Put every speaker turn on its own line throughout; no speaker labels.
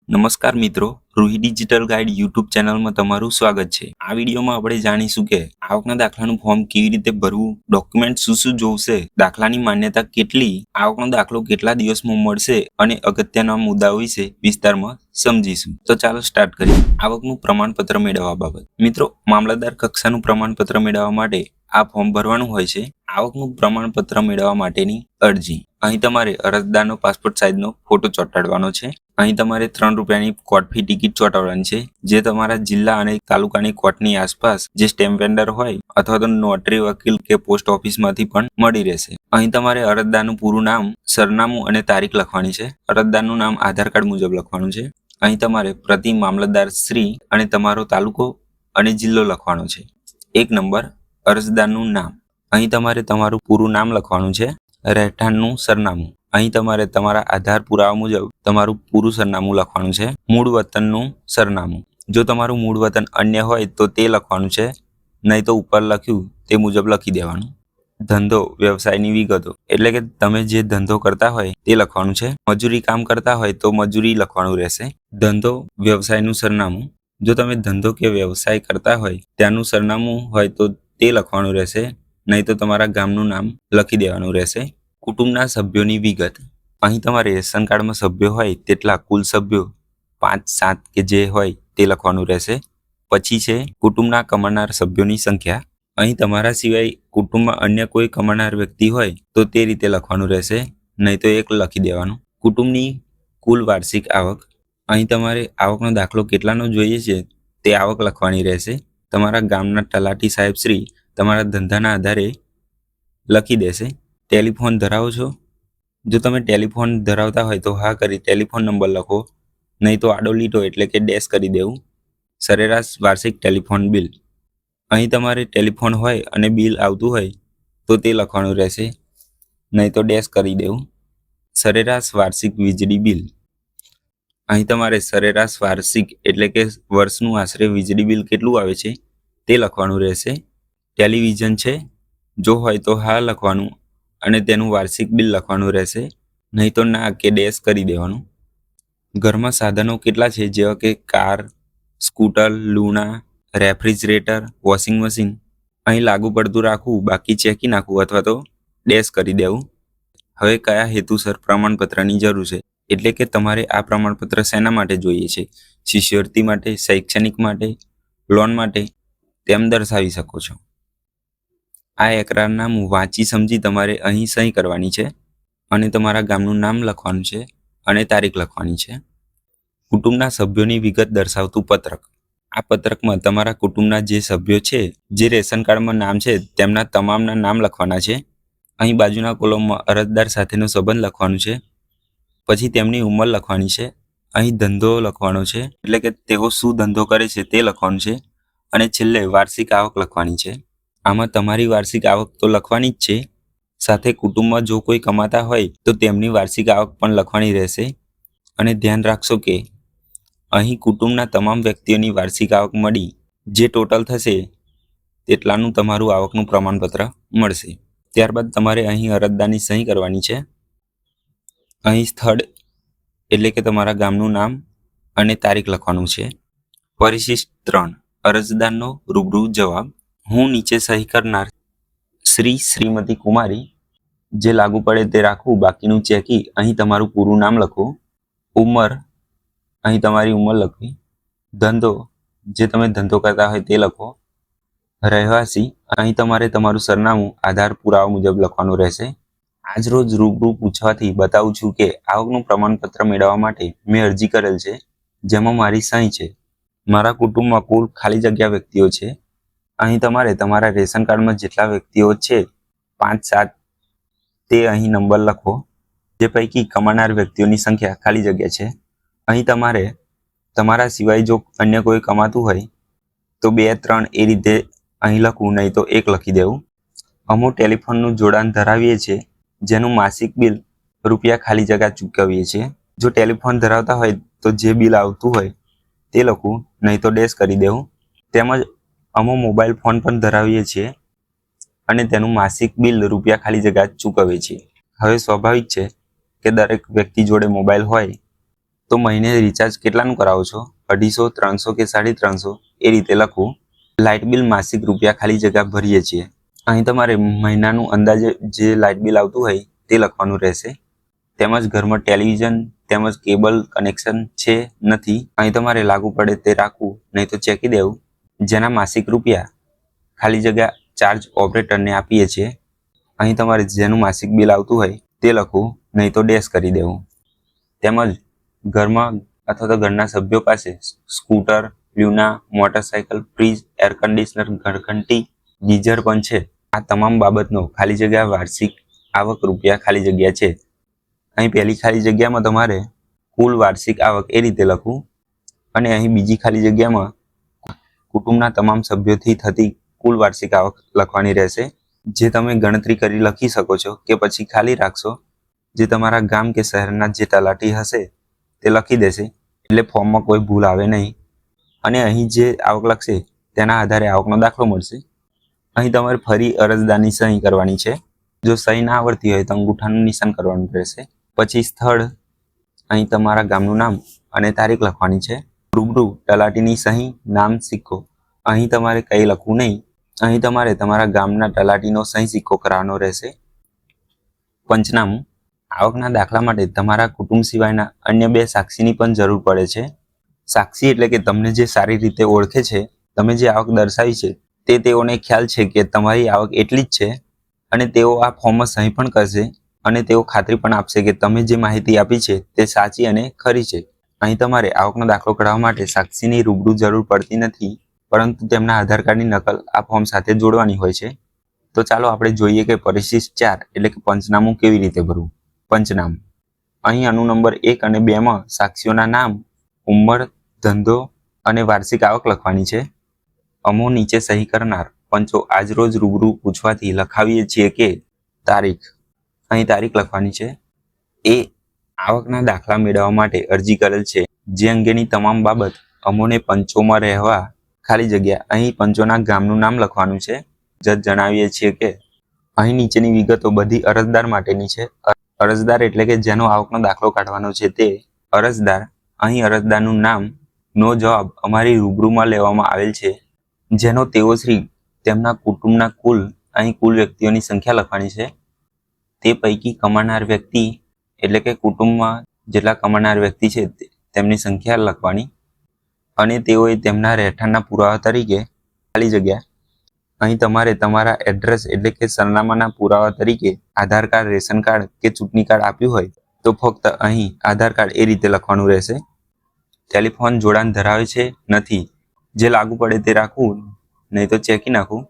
નમસ્કાર મિત્રો, Ruhi digital guide YouTube ચેનલમાં તમારું સ્વાગત છે। આ વિડીયોમાં આપણે જાણીશું કે આવકના દાખલાનું ફોર્મ કેવી રીતે ભરવું, ડોક્યુમેન્ટ શું જોવશે, દાખલાની માન્યતા કેટલી, આવકનો દાખલો કેટલા દિવસમાં મળશે અને અગત્યના મુદ્દાઓ વિશે વિસ્તારમાં સમજીશું। તો ચાલો સ્ટાર્ટ કરીએ। આવકનું પ્રમાણપત્ર મેળવવા બાબત મિત્રો, મામલતદાર કક્ષાનું પ્રમાણપત્ર મેળવવા માટે આ ફોર્મ ભરવાનું હોય છે। આવકનું પ્રમાણપત્ર મેળવવા માટેની અરજી। અહીં તમારે અરજદારનો પાસપોર્ટ સાઇઝનો ફોટો ચોંટાડવાનો છે। અહીં તમારે 3 રૂપિયાની કોર્ટ ફી ટિકિટ ચોંટાડવાની છે, જે તમારા જિલ્લા અને તાલુકાની કોર્ટની આસપાસ જે સ્ટેમ્પ વેન્ડર હોય અથવા તો નોટરી વકીલ કે પોસ્ટ ઓફિસમાંથી પણ મળી રહેશે। અહીં તમારે અરજદારનું પૂરું નામ, સરનામું અને તારીખ લખવાની છે। અરજદારનું નામ આધાર કાર્ડ મુજબ લખવાનું છે। અહીં તમારે પ્રતિ મામલતદાર શ્રી અને તમારો તાલુકો અને જિલ્લો લખવાનો છે। 1 નંબર, અરજદારનું નામ। અહીં તમારે તમારું પૂરું નામ લખવાનું છે, રહેઠાણનું સરનામું। અહીં તમારે તમારા આધાર પુરાવા મુજબ તમારું પૂરું સરનામું લખવાનું છે। મૂળ વતનનું સરનામું। જો તમારું મૂળ વતન અન્ય હોય તો તે લખવાનું છે, નહીં તો ઉપર લખ્યું તે મુજબ લખી દેવાનું। ધંધો, વ્યવસાયની વિગતો, એટલે કે તમે જે ધંધો કરતા હોય તે લખવાનું છે। મજૂરી કામ કરતા હોય તો મજૂરી લખવાનું રહેશે। ધંધો, વ્યવસાયનું સરનામું। જો તમે ધંધો કે વ્યવસાય કરતા હોય ત્યાંનું સરનામું હોય તો તે લખવાનું રહેશે, નહીં તો તમારા ગામનું નામ લખી દેવાનું રહેશે। કુટુંબના સભ્યોની વિગત। અહીં તમારે રેશન કાર્ડમાં સભ્યો હોય તેટલા કુલ સભ્યો 5-7 કે જે હોય તે લખવાનું રહેશે। પછી છે કુટુંબના કમાનાર સભ્યોની સંખ્યા। અહીં તમારા સિવાય કુટુંબમાં અન્ય કોઈ કમાનાર વ્યક્તિ હોય તો તે રીતે લખવાનું રહેશે, નહીં તો 1 લખી દેવાનું। કુટુંબની કુલ વાર્ષિક આવક। અહીં તમારે આવકનો દાખલો કેટલાનો જોઈએ છે તે આવક લખવાની રહેશે। તમારા ગામના તલાટી સાહેબ શ્રી તમારા ધંધાના આધારે લખી દેશે। ટેલિફોન ધરાવો છો? જો તમે ટેલિફોન ધરાવતા હોય તો હા કરી ટેલિફોન નંબર લખો, નહીં તો આડો લીટો એટલે કે ડેશ કરી દેવું। સરેરાશ વાર્ષિક ટેલિફોન બિલ। અહીં તમારે ટેલિફોન હોય અને બિલ આવતું હોય તો તે લખવાનું રહેશે, નહીં તો ડેશ કરી દેવું। સરેરાશ વાર્ષિક વીજળી બિલ। અહીં તમારે સરેરાશ વાર્ષિક એટલે કે વર્ષનું આશરે વીજળી બિલ કેટલું આવે છે તે લખવાનું રહેશે। ટેલિવિઝન છે? જો હોય તો હા લખવાનું અને તેનું વાર્ષિક બિલ લખવાનું રહેશે, નહીં તો ના કે ડેશ કરી દેવાનું। ઘરમાં સાધનો કેટલા છે, જેવા કે car, scooter, Luna, refrigerator, washing machine. અહીં લાગુ પડતું રાખવું, બાકી ચેકી નાખવું અથવા તો ડેશ કરી દેવું। હવે કયા હેતુસર પ્રમાણપત્રની જરૂર છે, એટલે કે તમારે આ પ્રમાણપત્ર શેના માટે જોઈએ છે? શિષ્યવૃત્તિ માટે, શૈક્ષણિક માટે, લોન માટે, તેમ દર્શાવી શકો છો। આ એકરારનામું વાંચી સમજી તમારે અહીં સહી કરવાની છે અને તમારા ગામનું નામ લખવાનું છે અને તારીખ લખવાની છે। કુટુંબના સભ્યોની વિગત દર્શાવતું પત્રક। આ પત્રકમાં તમારા કુટુંબના જે સભ્યો છે, જે રેશન કાર્ડમાં નામ છે તેમના તમામના નામ લખવાના છે। અહીં બાજુના કોલમમાં અરજદાર સાથેનો સંબંધ લખવાનું છે, પછી તેમની ઉંમર લખવાની છે। અહીં ધંધો લખવાનો છે, એટલે કે તેઓ શું ધંધો કરે છે તે લખવાનું છે અને છેલ્લે વાર્ષિક આવક લખવાની છે। આમાં તમારી વાર્ષિક આવક તો લખવાની જ છે, સાથે કુટુંબમાં જો કોઈ કમાતા હોય તો તેમની વાર્ષિક આવક પણ લખવાની રહેશે। અને ધ્યાન રાખશો કે અહીં કુટુંબના તમામ વ્યક્તિઓની વાર્ષિક આવક મળી જે ટોટલ થશે તેટલાનું તમારું આવકનું પ્રમાણપત્ર મળશે। ત્યારબાદ તમારે અહીં અરજદારની સહી કરવાની છે। અહીં સ્થળ એટલે કે તમારા ગામનું નામ અને તારીખ લખવાનું છે। પરિશિષ્ટ 3, અરજદારનો રૂબરૂ જવાબ। હું નીચે સહી કરનાર શ્રીમતી કુમારી, જે લાગુ પડે તે રાખવું, બાકીનું ચેકી અહીં તમારું પૂરું નામ લખો। ઉંમર, અહીં તમારી ઉંમર લખવી। ધંધો, જે તમે ધંધો કરતા હોય તે લખો। રહેવાસી, અહીં તમારે તમારું સરનામું આધાર પુરાવા મુજબ લખવાનું રહેશે। આજ રોજ રૂબરૂ પૂછવાથી બતાવું છું કે આવકનું પ્રમાણપત્ર મેળવવા માટે મેં અરજી કરેલ છે, જેમાં મારી સહી છે। મારા કુટુંબમાં કુલ ખાલી જગ્યા વ્યક્તિઓ છે। અહીં તમારે તમારા રેશન કાર્ડમાં જેટલા વ્યક્તિઓ છે 5-7 તે અહીં નંબર લખો, જે પૈકી કમાનાર વ્યક્તિઓની સંખ્યા ખાલી જગ્યા છે। અહીં તમારે તમારા સિવાય જો અન્ય કોઈ કમાતું હોય તો 2-3 એ રીતે અહીં લખવું, નહીં તો 1 લખી દેવું। અમુક ટેલિફોનનું જોડાણ ધરાવીએ છીએ, જેનું માસિક બિલ રૂપિયા ખાલી જગ્યા ચૂકવીએ છીએ। જો ટેલિફોન ધરાવતા હોય તો જે બિલ આવતું હોય તે લખવું, નહીં તો ડેશ કરી દેવું। તેમજ અમો મોબાઈલ ફોન પણ ધરાવીએ છીએ અને તેનું માસિક બિલ રૂપિયા ખાલી જગ્યા ચૂકવીએ છીએ। હવે સ્વાભાવિક છે કે દરેક વ્યક્તિ જોડે મોબાઈલ હોય તો મહિને રિચાર્જ કેટલાનું કરાવો છો, 250, 300 કે 350 એ રીતે લખવું. લાઇટ બિલ માસિક રૂપિયા ખાલી જગ્યા ભરીએ છીએ. અહીં તમારે મહિનાનું અંદાજે જે લાઇટ બિલ આવતું હોય તે લખવાનું રહેશે. તેમજ ઘરમાં ટેલિવિઝન તેમજ કેબલ કનેક્શન છે નથી, અહીં તમારે લાગુ પડે તે રાખવું, નહીં તો ચેકી દેવું. જેના માસિક રૂપિયા ખાલી જગ્યા ચાર્જ ઓપરેટરને આપીએ છીએ. અહીં તમારે જેનું માસિક બિલ આવતું હોય તે લખવું, નહીં તો ડેશ કરી દેવું. તેમજ ઘરમાં અથવા તો ઘરના સભ્યો પાસે scooter, Luna, motorcycle, fridge, air conditioner, ઘરઘંટી, ગીઝર પણ છે. આ તમામ બાબતનો ખાલી જગ્યા વાર્ષિક આવક રૂપિયા ખાલી જગ્યા છે. અહીં પહેલી ખાલી જગ્યામાં તમારે કુલ વાર્ષિક આવક એ રીતે લખવું અને અહીં બીજી ખાલી જગ્યામાં કુટુંબના તમામ સભ્યોથી થતી કુલ વાર્ષિક આવક લખવાની રહેશે. જે તમે ગણતરી કરી લખી શકો છો કે પછી ખાલી રાખશો. જે તમારા ગામ કે શહેરના જે તલાટી હશે તે લખી દેશે, એટલે ફોર્મમાં કોઈ ભૂલ આવે નહીં. અને અહીં જે આવક લખશે તેના આધારે આવકનો દાખલો મળશે. અહીં તમારે ફરી અરજદારની સહી કરવાની છે. જો સહી ના આવડતી હોય તો અંગૂઠાનું નિશાન કરવાનું રહેશે. પછી સ્થળ, અહીં તમારા ગામનું નામ અને તારીખ લખવાની છે. રૂબરૂ તલાટીની સહી, નામ, સિક્કો. અહીં તમારે કંઈ લખવું નહીં. અહીં તમારે તમારા ગામના તલાટીનો સહી સિક્કો કરાવવાનો રહેશે. પંચનામું. આવકના દાખલા માટે તમારા કુટુંબ સિવાયના અન્ય 2 સાક્ષીની પણ જરૂર પડે છે. સાક્ષી એટલે કે તમને જે સારી રીતે ઓળખે છે, તમે જે આવક દર્શાવી છે તે તેઓને ખ્યાલ છે કે તમારી આવક એટલી જ છે અને તેઓ આ ફોર્મમાં સહી પણ કરશે અને તેઓ ખાતરી પણ આપશે કે તમે જે માહિતી આપી છે તે સાચી અને ખરી છે. અહીં તમારે આવકનો દાખલો કઢાવવા માટે સાક્ષીની રૂબરૂ જરૂર પડતી નથી, પરંતુ તેમના આધાર કાર્ડની નકલ આ ફોર્મ સાથે જોડવાની હોય છે. તો ચાલો આપણે જોઈએ કે પરિશિષ્ટ 4 એટલે કે પંચનામું કેવી રીતે ભરવું. પંચનામું. અહીં અનુ નંબર 1 અને 2માં સાક્ષીઓના નામ, ઉંમર, ધંધો અને વાર્ષિક આવક લખવાની છે. અમો નીચે સહી કરનાર પંચો આજરોજ રૂબરૂ પૂછવાથી લખાવીએ છીએ કે તારીખ. અહીં તારીખ લખવાની છે. એ આવકના દાખલા મેળવવા માટે અરજી કરેલ છે, જે અંગેની તમામ બાબત અમોને પંચોમાં રહેવા ખાલી જગ્યા. અહીં પંચોના ગામનું નામ લખવાનું છે. જજ જણાવીએ છીએ કે અહીં નીચેની વિગતો બધી અરજદાર માટેની છે. અરજદાર એટલે કે જેનો આવકનો દાખલો કાઢવાનો છે તે અરજદાર. અહીં અરજદારનું નામ નો જવાબ અમારી રૂબરૂમાં લેવામાં આવેલ છે, જેનો તેઓ શ્રી તેમના કુટુંબના અહીં કુલ વ્યક્તિઓની સંખ્યા લખવાની છે. તે પૈકી કમાનાર વ્યક્તિ એટલે કે કુટુંબમાં જેટલા કમાનાર વ્યક્તિ છે તેમની સંખ્યા લખવાની. અને તેઓએ તેમના રહેઠાણના પુરાવા તરીકે ખાલી જગ્યા. અહીં તમારે તમારા એડ્રેસ એટલે કે સરનામાના પુરાવા તરીકે આધાર કાર્ડ, રેશન કાર્ડ કે ચૂંટણી કાર્ડ આપ્યું હોય તો ફક્ત અહીં આધાર કાર્ડ એ રીતે લખવાનું રહેશે. ટેલિફોન જોડાણ ધરાવે છે નથી, જે લાગુ પડે તે રાખવું, નહીં તો ચેકી નાખવું.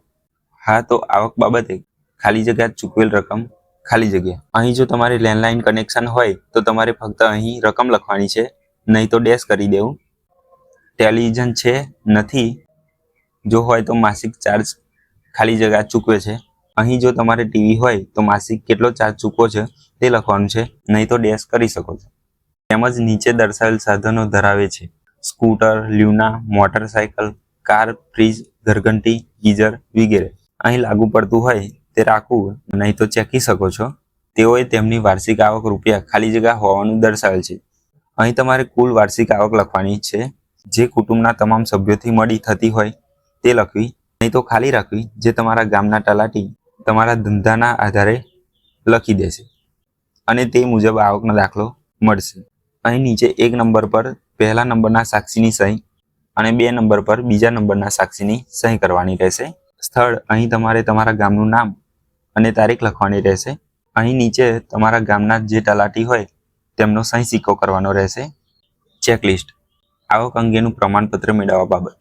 હા તો આવક બાબતે ખાલી જગ્યા ચૂકવેલ રકમ ખાલી જગ્યા. અહીં જો તમારે લેન્ડલાઇન કનેક્શન હોય તો તમારે ફક્ત અહીં રકમ લખવાની છે, નહીં તો ડેશ કરી દેવું. ટેલિવિઝન છે નથી, જો હોય તો માસિક ચાર્જ ખાલી જગ્યા ચૂકવે છે. અહીં જો તમારે ટીવી હોય તો માસિક કેટલો ચાર્જ ચૂકવો છે તે લખવાનું છે, નહીં તો ડેશ કરી શકો છો. તેમજ નીચે દર્શાવેલ સાધનો ધરાવે છે: scooter, Luna, motorcycle, car, fridge, ઘરઘંટી, ગીઝર વગેરે. અહીં લાગુ પડતું હોય તે રાખવું, નહીં તો ચેકી શકો છો. તેઓએ તેમની વાર્ષિક આવક રૂપિયા ખાલી જગ્યા હોવાનું દર્શાવેલ છે. અહીં તમારે કુલ વાર્ષિક આવક લખવાની છે, જે કુટુંબના તમામ સભ્યોથી મળી થતી હોય તે લખવી, નહીં તો ખાલી રાખવી. જે તમારા ગામના તલાટી તમારા ધંધાના આધારે લખી દેશે અને તે મુજબ આવકનો દાખલો મળશે. અહીં નીચે 1 નંબર પર પહેલા નંબરના સાક્ષીની સહી અને 2 નંબર પર બીજા નંબરના સાક્ષીની સહી કરવાની રહેશે. સ્થળ, અહીં તમારે તમારા ગામનું નામ અને તારીખ લખવાની રહેશે. અહીં નીચે તમારા ગામના જે તલાટી હોય તેમનો સહી સિક્કો કરવાનો રહેશે. ચેકલિસ્ટ. આવક અંગેનું પ્રમાણપત્ર મેળવવા બાબત.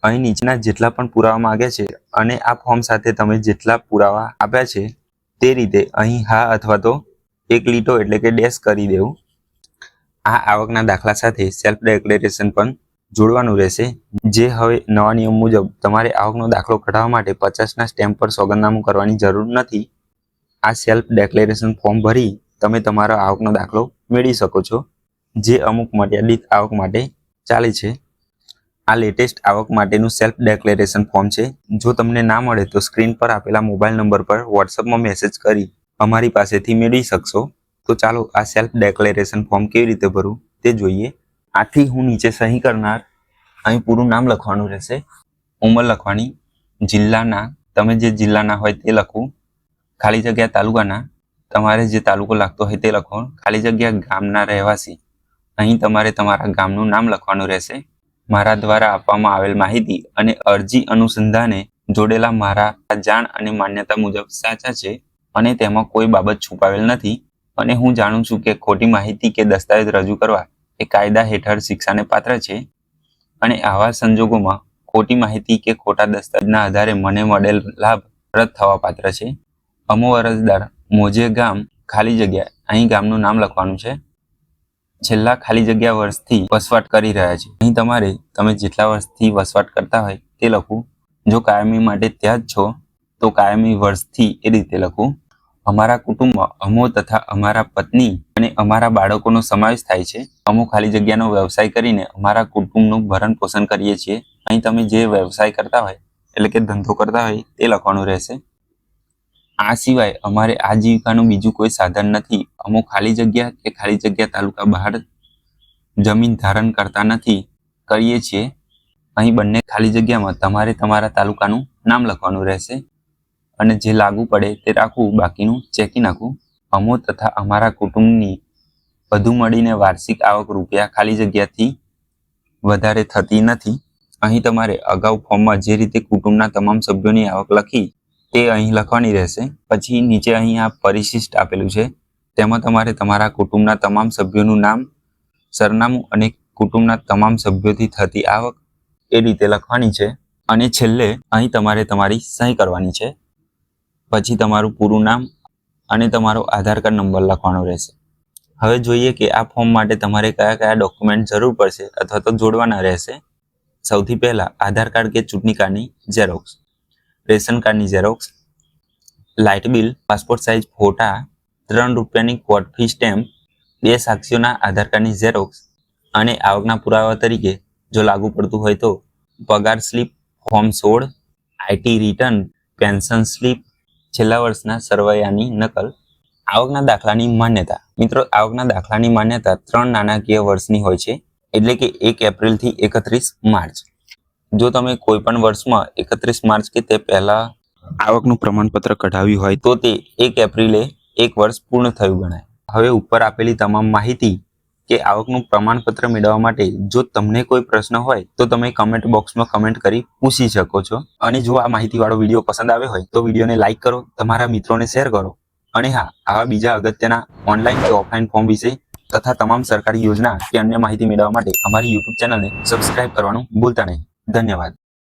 અહીં નીચેના જેટલા પણ પુરાવા માંગે છે અને આ ફોર્મ સાથે તમે જેટલા પુરાવા આપ્યા છે તે રીતે અહીં હા અથવા તો એક લીટો એટલે કે ડેશ કરી દેવું. આ આવકના દાખલા સાથે સેલ્ફ ડિક્લેરેશન પણ જોડવાનું રહેશે. જે હવે નવા નિયમ મુજબ તમારે આવકનો દાખલો કઢાવવા માટે 50ના સ્ટેમ્પ પર સોગંદનામું કરવાની જરૂર નથી. આ સેલ્ફ ડિક્લેરેશન ફોર્મ ભરી તમે તમારો આવકનો દાખલો મેળવી શકો છો, જે અમુક મર્યાદિત આવક માટે ચાલે છે. આ લેટેસ્ટ આવક માટેનું સેલ્ફ ડિક્લેરેશન ફોર્મ છે. જો તમને ના મળે તો સ્ક્રીન પર આપેલા મોબાઈલ નંબર પર વોટ્સઅપમાં મેસેજ કરી અમારી પાસેથી મેળવી શકશો. તો ચાલો આ સેલ્ફ ડિક્લેરેશન ફોર્મ કેવી રીતે ભરવું તે જોઈએ. આથી હું નીચે સહી કરનાર અહીં પૂરું નામ લખવાનું રહેશે, ઉંમર લખવાની, જિલ્લાના તમે જે જિલ્લાના હોય તે લખવું, ખાલી જગ્યા તાલુકાના તમારે જે તાલુકો લાગતો હોય તે લખો, ખાલી જગ્યા ગામના રહેવાસી અહીં તમારે તમારા ગામનું નામ લખવાનું રહેશે, મારા દ્વારા આપવામાં આવેલ માહિતી અને અરજી અનુસંધાને જોડેલા મારા જાણ અને માન્યતા મુજબ સાચા છે અને તેમાં કોઈ બાબત છુપાવેલ નથી અને હું જાણું છું કે ખોટી માહિતી કે દસ્તાવેજ રજૂ કરવા એ કાયદા હેઠળ શિક્ષાને પાત્ર છે અને આવા સંજોગોમાં ખોટી માહિતી કે ખોટા દસ્તાવેજના આધારે મને મળેલ લાભ રદ થવા પાત્ર છે. અમો અરજદાર મોજે ગામ ખાલી જગ્યા અહીં ગામનું નામ લખવાનું છે, છેલ્લા ખાલી જગ્યા વર્ષથી વસવાટ કરી રહ્યા છે અહીં તમે જેટલા વર્ષથી વસવાટ કરતા હોય તે લખવું, જો કાયમી માટે ત્યાં જ છો તો કાયમી વર્ષથી એ રીતે લખવું. અમારા કુટુંબમાં અમો તથા અમારા પત્ની અને અમારા બાળકોનો સમાવેશ થાય છે. અમો ખાલી જગ્યાનો વ્યવસાય કરીને અમારા કુટુંબનું ભરણ પોષણ કરીએ છીએ. અહીં તમે જે વ્યવસાય કરતા હોય એટલે કે ધંધો કરતા હોય તે લખવાનું રહેશે. આ સિવાય અમારે આજીવિકાનું બીજું કોઈ સાધન નથી. અમો ખાલી જગ્યા કે ખાલી જગ્યા તાલુકા બહાર જમીન ધારણ કરતા નથી, કરીએ છીએ. અહીં બંને ખાલી જગ્યામાં તમારે તમારા તાલુકાનું નામ લખવાનું રહેશે અને જે લાગુ પડે તે રાખવું, બાકીનું ચેકી નાખવું. અમો તથા અમારા કુટુંબની બધું મળીને વાર્ષિક આવક રૂપિયા ખાલી જગ્યાથી વધારે થતી નથી. અહીં તમારે અગાઉ ફોર્મમાં જે રીતે કુટુંબના તમામ સભ્યોની આવક લખી તે અહીં લખવાની રહેશે. પછી નીચે અહીં આ પરિશિષ્ટ આપેલું છે તેમાં તમારે તમારા કુટુંબના તમામ સભ્યોનું નામ, સરનામું અને કુટુંબના તમામ સભ્યોથી થતી આવક એ રીતે લખવાની છે અને છેલ્લે અહીં તમારે તમારી સહી કરવાની છે. પછી તમારું પૂરું નામ અને તમારો આધાર કાર્ડ નંબર લખવાનો રહેશે. હવે જોઈએ કે આ ફોર્મ માટે તમારે કયા કયા ડોક્યુમેન્ટ જરૂર પડશે અથવા તો જોડવાના રહેશે. સૌથી પહેલા આધાર કાર્ડ કે ચૂંટણી કાર્ડની ઝેરોક્સ, રેશન કાર્ડની xerox, light bill, passport size ફોટા, 3 રૂપિયાની કોર્ટ ફી સ્ટેમ્પ, 2 સાક્ષીઓના આધાર કાર્ડની ઝેરોક્સ અને આવકના પુરાવા તરીકે જો લાગુ પડતું હોય તો પગાર slip, form 16, IT return, pension slip, છેલ્લા વર્ષના સરવૈયાની નકલ. આવકના દાખલાની માન્યતા. મિત્રો, આવકના દાખલાની માન્યતા 3 નાણાકીય વર્ષની હોય છે, એટલે કે 1 એપ્રિલથી 31 માર્ચ. જો તમે કોઈ પણ વર્ષમાં 31 માર્ચ કે તે પહેલા આવકનું પ્રમાણપત્ર કઢાવ્યું હોય તો તે 1 એપ્રિલે 1 વર્ષ પૂર્ણ થયું ગણાય. હવે ઉપર આપેલી તમામ માહિતી કે આવકનું પ્રમાણપત્ર મેળવવા માટે જો તમને કોઈ પ્રશ્ન હોય તો તમે કમેન્ટ બોક્સમાં કમેન્ટ કરી પૂછી શકો છો. અને જો આ માહિતીવાળો વિડીયો પસંદ આવ્યો હોય તો વિડીયોને લાઇક કરો, તમારા મિત્રોને શેર કરો અને હા, આવા બીજા અગત્યના ઓનલાઈન કે ઓફલાઈન ફોર્મ વિશે તથા તમામ સરકારી યોજના કે અન્ય માહિતી મેળવવા માટે અમારી YouTube ચેનલને સબસ્ક્રાઇબ કરવાનું ભૂલતા નહીં. ધન્યવાદ.